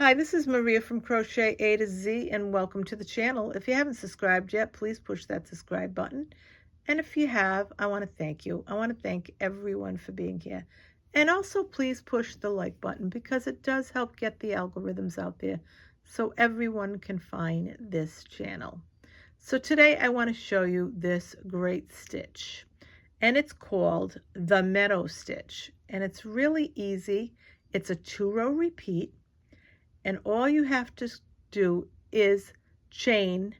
Hi, this is Maria from Crochet A to Z, and welcome to the channel. If you haven't subscribed yet, please push that subscribe button. And if you have, I want to thank you. I want to thank everyone for being here. And also please push the like button because it does help get the algorithms out there so everyone can find this channel. So today I want to show you this great stitch, and it's called the Meadow Stitch, and it's really easy. It's a 2-row repeat. And all you have to do is chain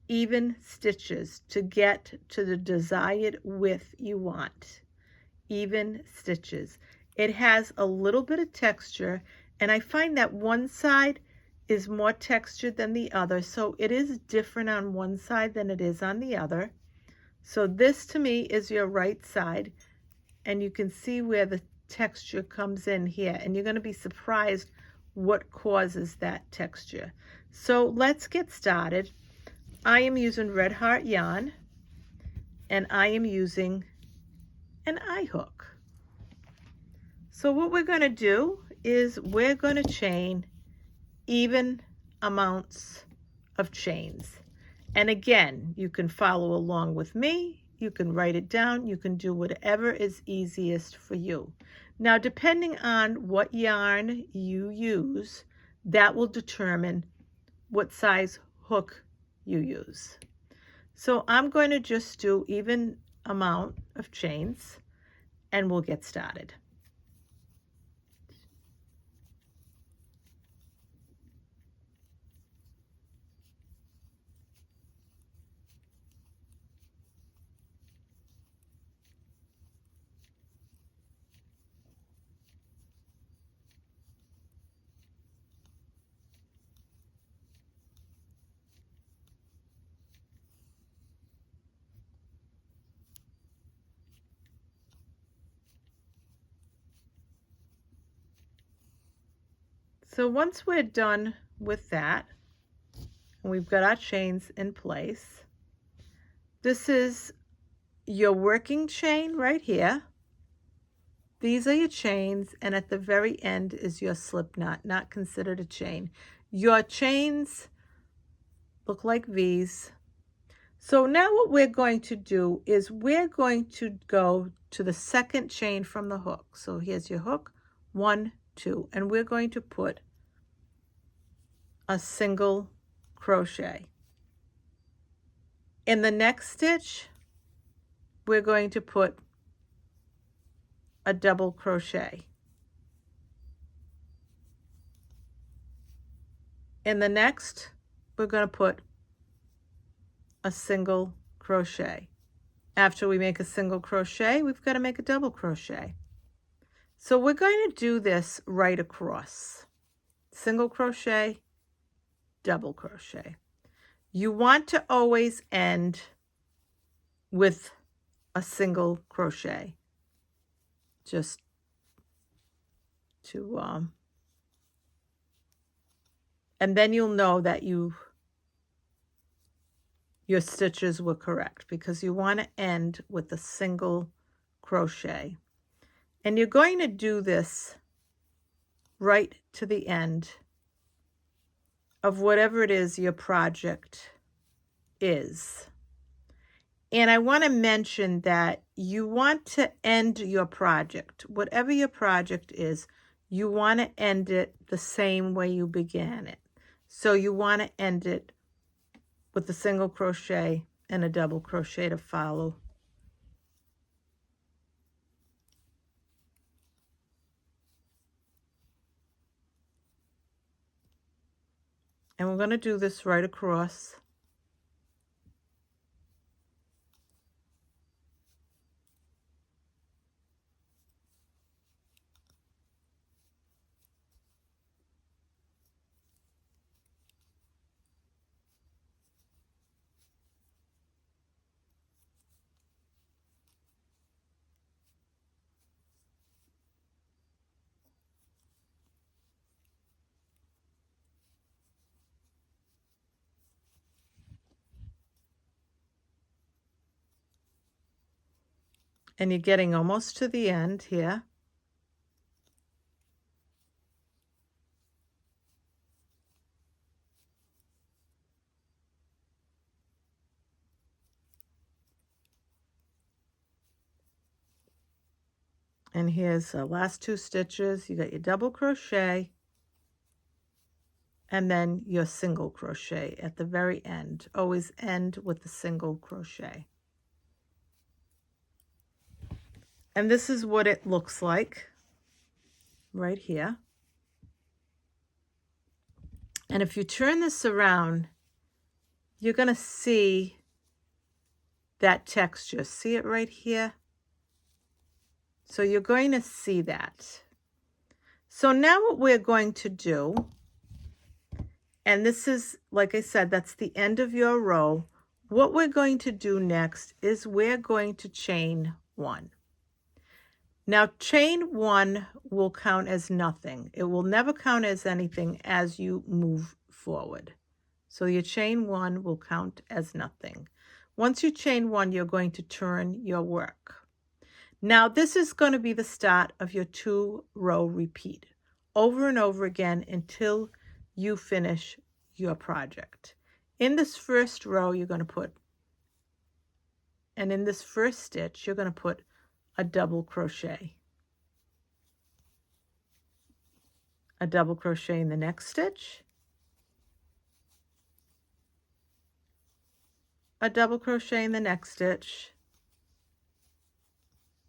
even stitches to get to the desired width you want. Even stitches. It has a little bit of texture, and I find that one side is more textured than the other, so it is different on one side than it is on the other. So this to me is your right side, and you can see where the texture comes in here, and you're going to be surprised what causes that texture. So let's get started. I am using Red Heart yarn, and I am using an eye hook. So what we're going to do is we're going to chain even amounts of chains. And again, you can follow along with me. You can write it down. You can do whatever is easiest for you. Now, depending on what yarn you use, that will determine what size hook you use. So I'm going to just do even amount of chains, and we'll get started. So once we're done with that, and we've got our chains in place, this is your working chain right here. These are your chains, and at the very end is your slip knot, not considered a chain. Your chains look like V's. So now what we're going to do is we're going to go to the second chain from the hook. So here's your hook, 1, 2, and we're going to put a single crochet. In the next stitch, we're going to put a double crochet. In the next, we're going to put a single crochet. After we make a single crochet, we've got to make a double crochet. So we're going to do this right across. Single crochet, double crochet. You want to always end with a single crochet, just to and then you'll know that your stitches were correct, because you want to end with a single crochet. And you're going to do this right to the end of whatever it is your project is. And I want to mention that you want to end your project, whatever your project is, you want to end it the same way you began it. So you want to end it with a single crochet and a double crochet to follow. And we're going to do this right across. And you're getting almost to the end here. And here's the last 2 stitches. You got your double crochet and then your single crochet at the very end. Always end with the single crochet. And this is what it looks like right here. And if you turn this around, you're going to see that texture. See it right here? So you're going to see that. So now what we're going to do, and this is, like I said, that's the end of your row. What we're going to do next is we're going to chain 1. Now, chain 1 will count as nothing. It will never count as anything as you move forward. So your chain 1 will count as nothing. Once you chain 1, you're going to turn your work. Now, this is going to be the start of your 2-row repeat over and over again until you finish your project. In this first row, you're going to put, and in this first stitch, you're going to put a double crochet. A double crochet in the next stitch. A double crochet in the next stitch.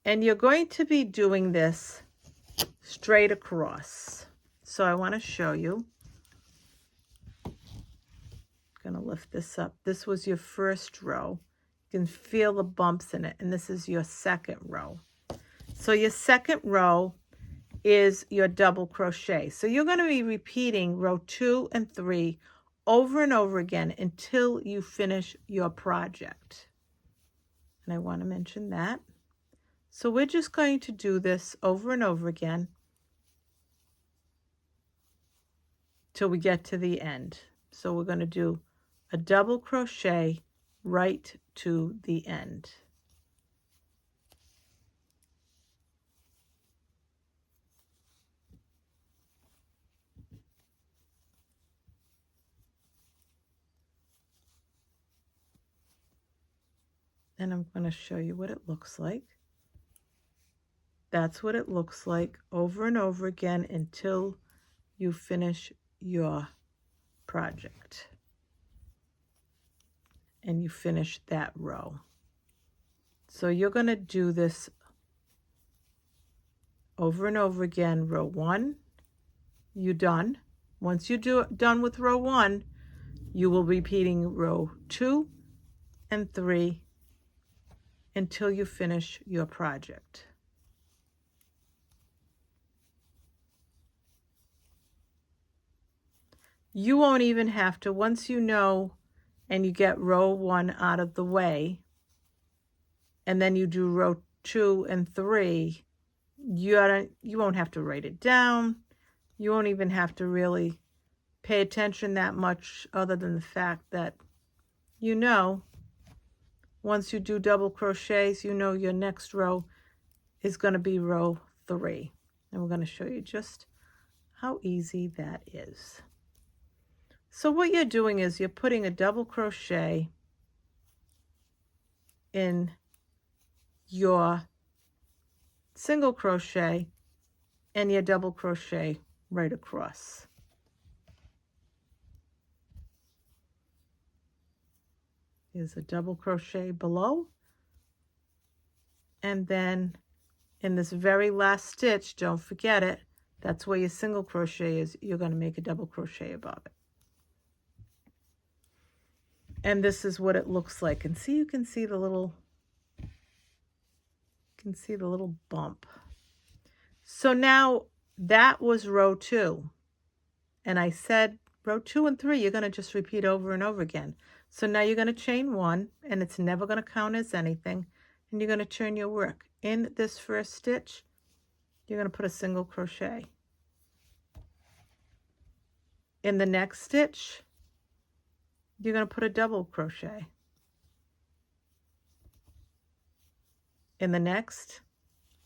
And you're going to be doing this straight across. So I want to show you. I'm going to lift this up. This was your first row. You can feel the bumps in it, and this is your second row. So your second row is your double crochet. So you're going to be repeating row 2 and 3 over and over again until you finish your project. And I want to mention that. So we're just going to do this over and over again till we get to the end. So we're going to do a double crochet right to the end. And I'm going to show you what it looks like. That's what it looks like over and over again until you finish your project. And you finish that row. So you're going to do this over and over again. Row 1, you're done. Once you're done with row 1, you will be repeating row 2 and 3 until you finish your project. You won't even have to, once you know and you get row 1 out of the way, and then you do row 2 and 3, you won't have to write it down. You won't even have to really pay attention that much, other than the fact that you know once you do double crochets, you know your next row is going to be row 3. And we're going to show you just how easy that is. So what you're doing is you're putting a double crochet in your single crochet and your double crochet right across. Here's a double crochet below, and then in this very last stitch, don't forget it, that's where your single crochet is. You're going to make a double crochet above it. And this is what it looks like. And see, you can see the little bump. So now that was row 2. And I said row 2 and 3, you're going to just repeat over and over again. So now you're going to chain 1, and it's never going to count as anything. And you're going to turn your work. In this first stitch, you're going to put a single crochet. In the next stitch, you're going to put a double crochet. In the next,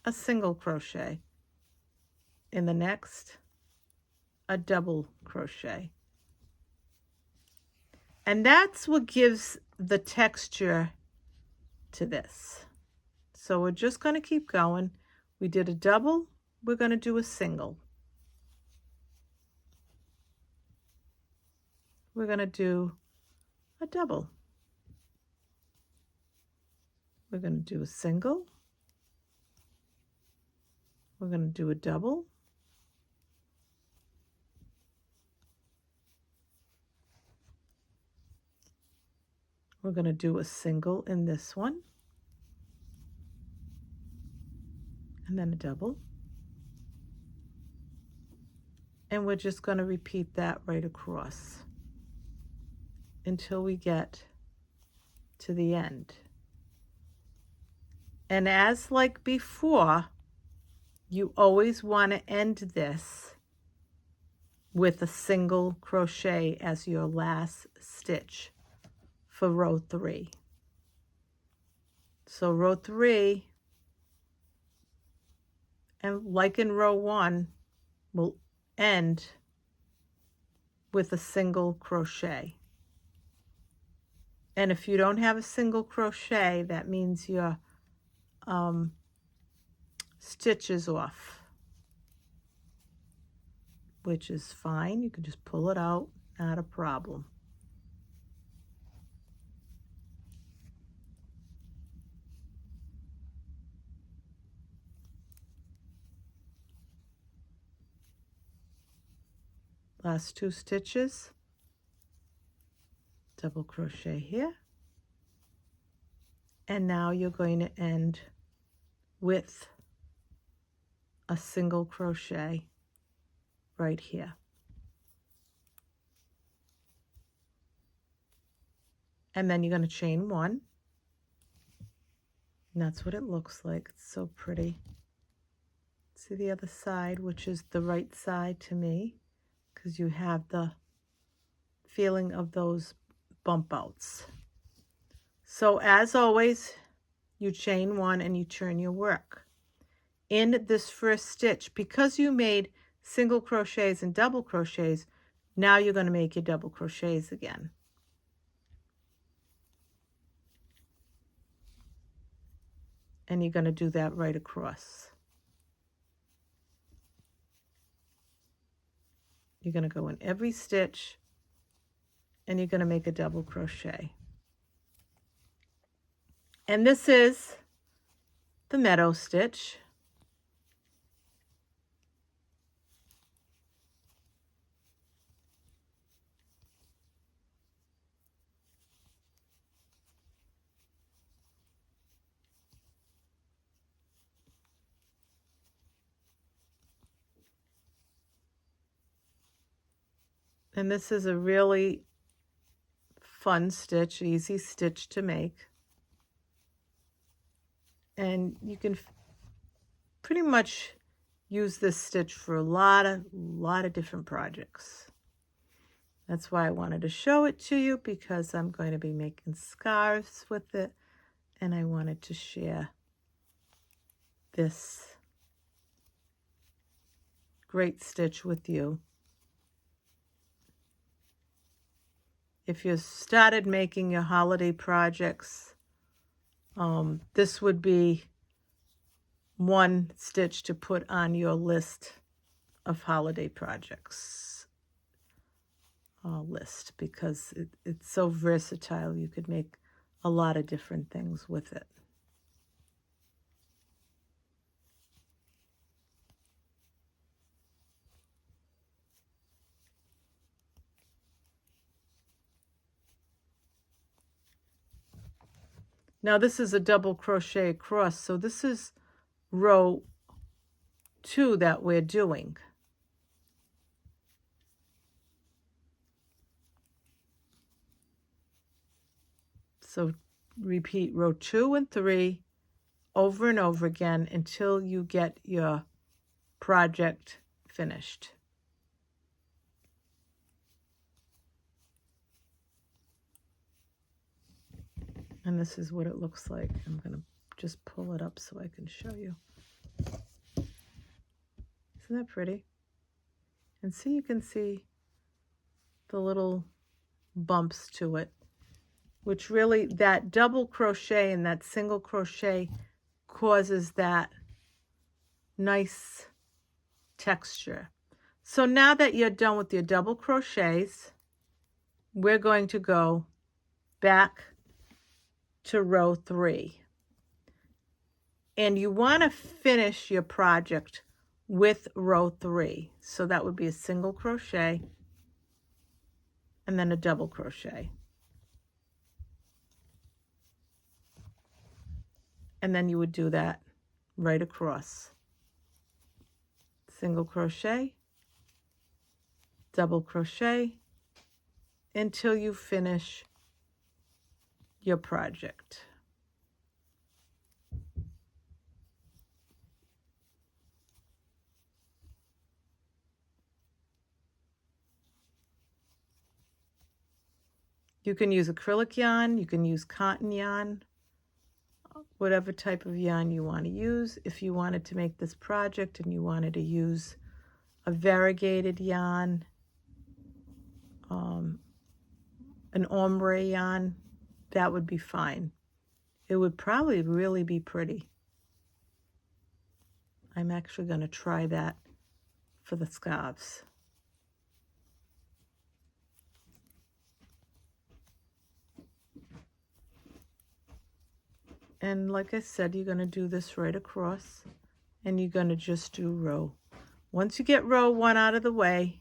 a single crochet. In the next, a double crochet. And that's what gives the texture to this. So we're just going to keep going. We did a double, we're going to do a single. We're going to do a double. We're going to do a single. We're going to do a double. We're going to do a single in this one. And then a double. And we're just going to repeat that right across until we get to the end. And as like before, you always want to end this with a single crochet as your last stitch for row 3. So row 3, and like in row 1, will end with a single crochet. And if you don't have a single crochet, that means your stitch is off, which is fine. You can just pull it out, not a problem. Last 2 stitches, double crochet here, and now you're going to end with a single crochet right here. And then you're going to chain 1, and that's what it looks like. It's so pretty. See the other side, which is the right side to me, because you have the feeling of those bump outs. So as always, you chain 1 and you turn your work. In this first stitch, because you made single crochets and double crochets, now you're going to make your double crochets again. And you're going to do that right across. You're going to go in every stitch and you're going to make a double crochet. And this is the meadow stitch. And this is a really fun stitch, easy stitch to make. And you can pretty much use this stitch for a lot of different projects. That's why I wanted to show it to you, because I'm going to be making scarves with it, and I wanted to share this great stitch with you. If you started making your holiday projects, this would be one stitch to put on your list of holiday projects list, because it's so versatile. You could make a lot of different things with it. Now this is a double crochet across, so this is row 2 that we're doing. So repeat row 2 and 3 over and over again until you get your project finished. And this is what it looks like. I'm going to just pull it up so I can show you. Isn't that pretty? And see, you can see the little bumps to it, which really, that double crochet and that single crochet causes that nice texture. So now that you're done with your double crochets, we're going to go back to row 3. And you want to finish your project with row 3. So that would be a single crochet and then a double crochet. And then you would do that right across. Single crochet, double crochet, until you finish your project. You can use acrylic yarn, you can use cotton yarn, whatever type of yarn you want to use. If you wanted to make this project and you wanted to use a variegated yarn, an ombre yarn, that would be fine. It would probably really be pretty. I'm actually going to try that for the scarves. And like I said, you're going to do this right across, and you're going to just do row. Once you get row 1 out of the way,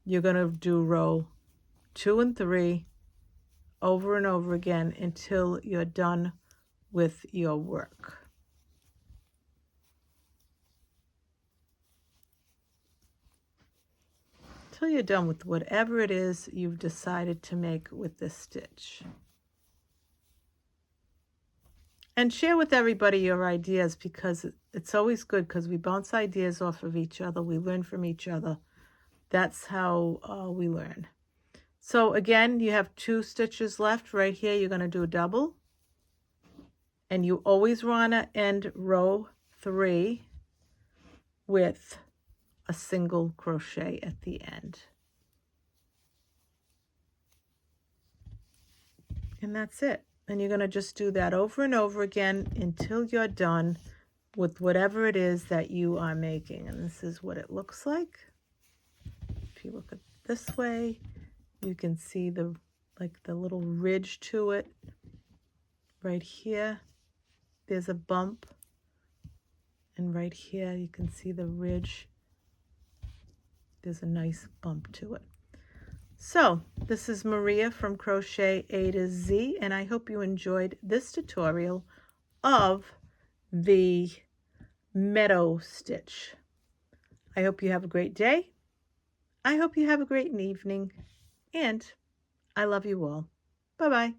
you're going to do row 2 and 3 over and over again until you're done with your work. Until you're done with whatever it is you've decided to make with this stitch. And share with everybody your ideas, because it's always good, because we bounce ideas off of each other. We learn from each other. That's how we learn. So again, you have 2 stitches left. Right here, you're going to do a double. And you always want to end row 3 with a single crochet at the end. And that's it. And you're going to just do that over and over again until you're done with whatever it is that you are making. And this is what it looks like. If you look at it this way, you can see the little ridge to it. Right here, there's a bump. And right here, you can see the ridge. There's a nice bump to it. So this is Maria from Crochet A to Z, and I hope you enjoyed this tutorial of the meadow stitch. I hope you have a great day. I hope you have a great evening, and I love you all. Bye-bye.